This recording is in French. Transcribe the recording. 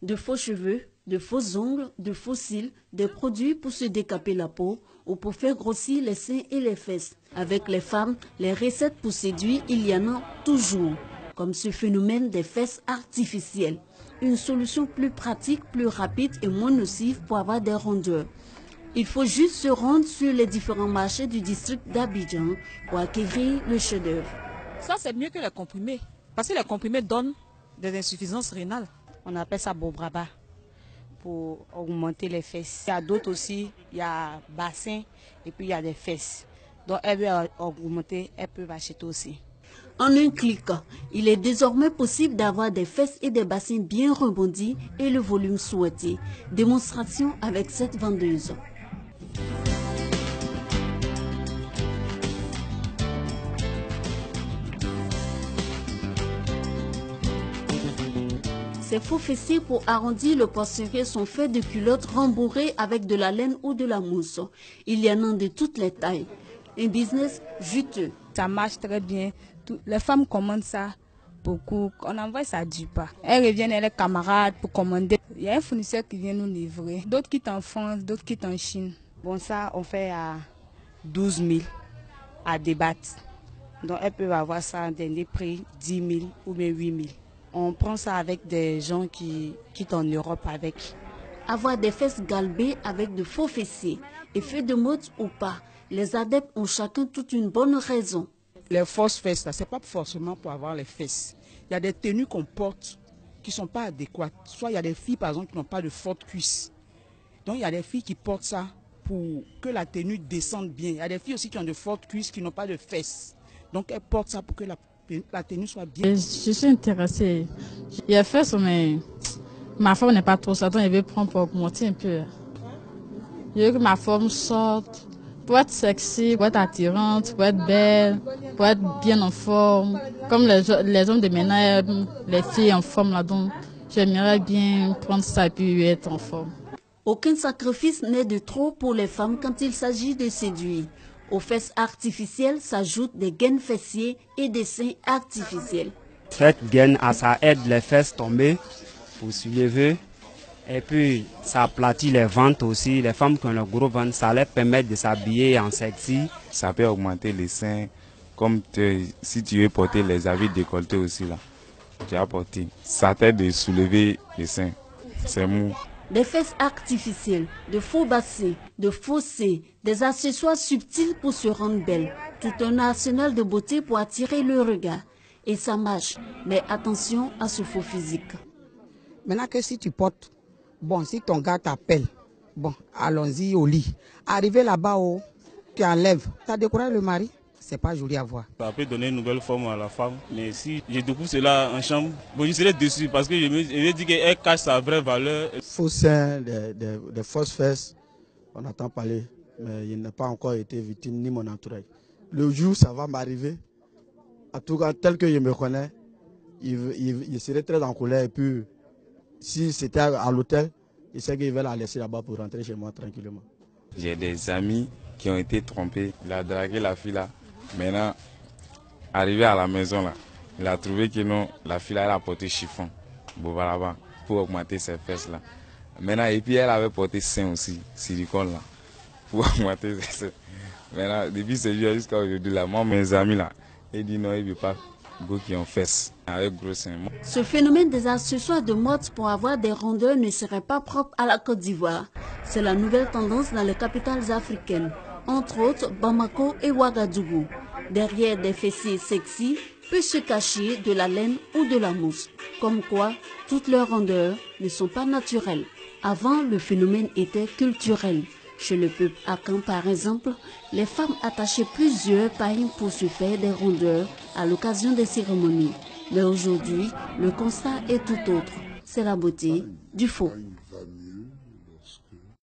De faux cheveux, de faux ongles, de faux cils, des produits pour se décaper la peau ou pour faire grossir les seins et les fesses. Avec les femmes, les recettes pour séduire, il y en a toujours, comme ce phénomène des fesses artificielles. Une solution plus pratique, plus rapide et moins nocive pour avoir des rondeurs. Il faut juste se rendre sur les différents marchés du district d'Abidjan pour acquérir le chef-d'œuvre. Ça, c'est mieux que les comprimés, parce que les comprimés donnent des insuffisances rénales. On appelle ça bobraba pour augmenter les fesses. Il y a d'autres aussi, il y a bassin et puis il y a des fesses. Donc elles veulent augmenter, elles peuvent acheter aussi. En un clic, il est désormais possible d'avoir des fesses et des bassins bien rebondis et le volume souhaité. Démonstration avec cette vendeuse. Ces faux fessiers pour arrondir le poitrinaire sont faits de culottes rembourrées avec de la laine ou de la mousse. Il y en a de toutes les tailles. Un business juteux. Ça marche très bien. Les femmes commandent ça beaucoup. On envoie ça du pas. Elles reviennent avec les camarades pour commander. Il y a un fournisseur qui vient nous livrer. D'autres quittent en France, d'autres quittent en Chine. Bon, ça, on fait à 12 000 à débattre. Donc elles peuvent avoir ça à des prix 10 000 ou bien 8 000. On prend ça avec des gens qui quittent en Europe avec. Avoir des fesses galbées avec de faux fessiers, effet de mode ou pas, les adeptes ont chacun toute une bonne raison. Les fausses fesses, ce n'est pas forcément pour avoir les fesses. Il y a des tenues qu'on porte qui ne sont pas adéquates. Soit il y a des filles, par exemple, qui n'ont pas de fortes cuisses. Donc il y a des filles qui portent ça pour que la tenue descende bien. Il y a des filles aussi qui ont de fortes cuisses, qui n'ont pas de fesses. Donc elles portent ça pour que la tenue soit bien. Je suis intéressée. Il y a fesses, mais ma forme n'est pas trop ça. Donc je vais prendre pour augmenter un peu. Je veux que ma forme sorte. Pour être sexy, pour être attirante, pour être belle, pour être bien en forme. Comme les hommes de maintenant aiment les filles en forme là, donc j'aimerais bien prendre ça et puis être en forme. Aucun sacrifice n'est de trop pour les femmes quand il s'agit de séduire. Aux fesses artificielles s'ajoutent des gaines fessiers et des seins artificiels. Cette gaine, ça aide les fesses tomber pour soulever. Et puis, ça aplatit les ventres aussi. Les femmes qui ont le gros ventre, ça leur permet de s'habiller en sexy. Ça peut augmenter les seins, comme si tu veux porter les habits décolletés aussi là. Tu as porté. Ça t'aide de soulever les seins. C'est mou. Des fesses artificielles, de faux bassins, de faux seins, des accessoires subtils pour se rendre belle. Tout un arsenal de beauté pour attirer le regard. Et ça marche. Mais attention à ce faux physique. Maintenant que si tu portes, bon, si ton gars t'appelle, bon, allons-y au lit. Arrivé là-bas, tu enlèves, tu as découragé le mari, c'est pas joli à voir. Ça peut donner une nouvelle forme à la femme, mais si je découvre cela en chambre, bon, je serai déçu parce que je me dis qu'elle cache sa vraie valeur. Faux seins, des fausses fesses, on entend parler, mais il n'a pas encore été victime ni mon entourage. Le jour où ça va m'arriver, en tout cas tel que je me connais, il serait très en colère et puis si c'était à l'hôtel, il sait qu'il va la laisser là-bas pour rentrer chez moi tranquillement. J'ai des amis qui ont été trompés. Il a dragué la fille là. Maintenant, arrivé à la maison là, il a trouvé que non, la fille là, elle a porté chiffon, bobalaba, pour augmenter ses fesses là. Maintenant, et puis elle avait porté sein aussi, silicone là, pour augmenter ses seins. Maintenant, depuis ce jour jusqu'à aujourd'hui là, moi, mes amis là, ils disent non, il ne veut pas qui ont fesses avec gros seins. Ce phénomène des accessoires de mode pour avoir des rondeurs ne serait pas propre à la Côte d'Ivoire. C'est la nouvelle tendance dans les capitales africaines, entre autres Bamako et Ouagadougou. Derrière des fessiers sexy peut se cacher de la laine ou de la mousse. Comme quoi, toutes leurs rondeurs ne sont pas naturelles. Avant, le phénomène était culturel. Chez le peuple akan, par exemple, les femmes attachaient plusieurs pailles pour se faire des rondeurs à l'occasion des cérémonies. Mais aujourd'hui, le constat est tout autre. C'est la beauté du faux.